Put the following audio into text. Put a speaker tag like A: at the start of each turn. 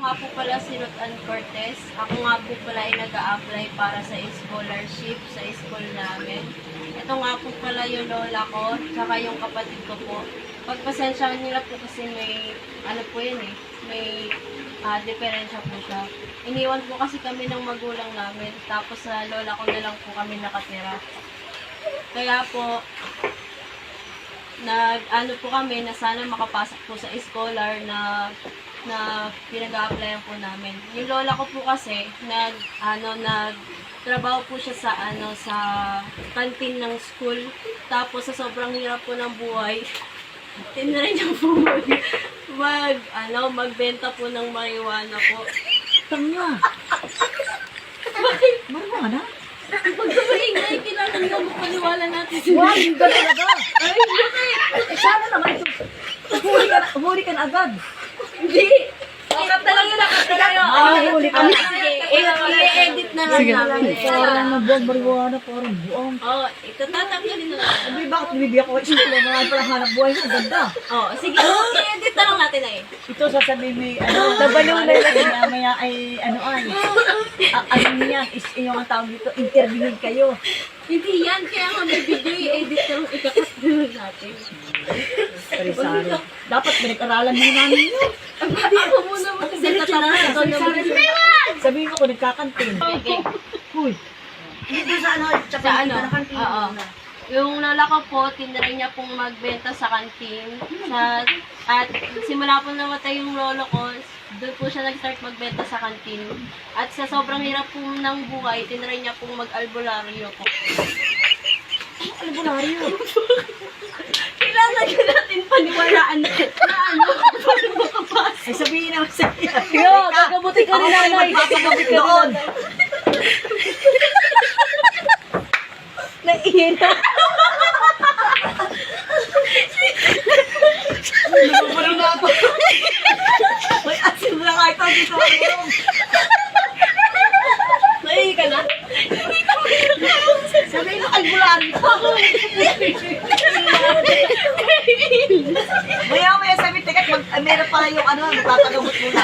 A: nga po pala si Ruth Ann Cortez. Ako nga po pala ay nag-a-apply para sa scholarship sa school namin. Ito nga po pala yung lola ko, tsaka yung kapatid ko po. Pagpasensyahan nila po kasi may, ano po yun eh, may diferensya po siya. Iniwan po kasi kami ng magulang namin, tapos sa lola ko na lang po kami nakatira. Kaya po, ano po kami na sana makapasok po sa scholar na pinag-a-applyan po namin. Yung lola ko po kasi nagtrabaho po siya sa kantin ng school. Tapos sa sobrang hirap po ng buhay, tinry niya po magbenta po ng marijuana po.
B: Tanga. Marijuana?
A: Pag tumaingay, kilala niyo magpaniwala natin sila.
B: Wow, yung ganda na ba?
A: Ay, bakit?
B: Sana naman ito. Huli ka na agad.
A: Hindi! Cut na lang yun, cut na lang yun.
B: Huli ka na.
A: Sige, i-edit na lang namin.
B: Parang nabuang marijuana, parang buong.
A: Oo, itatanggalin na lang.
B: Abi, bakit bibigyan ko? Ito mga parang hanap buhay mo. Ganda.
A: Oo, sige, i-edit na lang natin eh.
B: Ito sasabihin may nabaliw na yun. Maya ay, ano niyan, is yung ang tawag dito, interviewin kayo.
A: Hindi yan, kaya nga may video i-edit na lang, ikakat na lang natin.
B: Sorry. Dapat pinag-aralan mo namin yun.
A: Ako muna magkasalita na ito naman.
B: Sabihin mo kung nagkakantin.
A: Okay.
B: Uy.
C: Dito sa ano,
A: Sa ano? Oo. Yung lola ko po, tinry niya pong magbenta sa kantin. At simula po namatay yung lolo ko, doon po siya nag-start magbenta sa kantin. At sa sobrang hirap po ng buhay, tinry niya pong mag-albularyo po.
B: Albularyo.
A: Kailangan nyo natin paniwalaan na paano makapasok.
B: Ay sabihin naman sa iyo.
A: Yo, gagabutin ka ni nanay.
B: Magpapagabit doon.
A: Naihina.
B: Nagpapulong na ako. May asin na nga ito dito.
A: Naihi ka na?
B: Sabihin mo albularyo. Maya sabi, teka, meron pala yung magpapagamot muna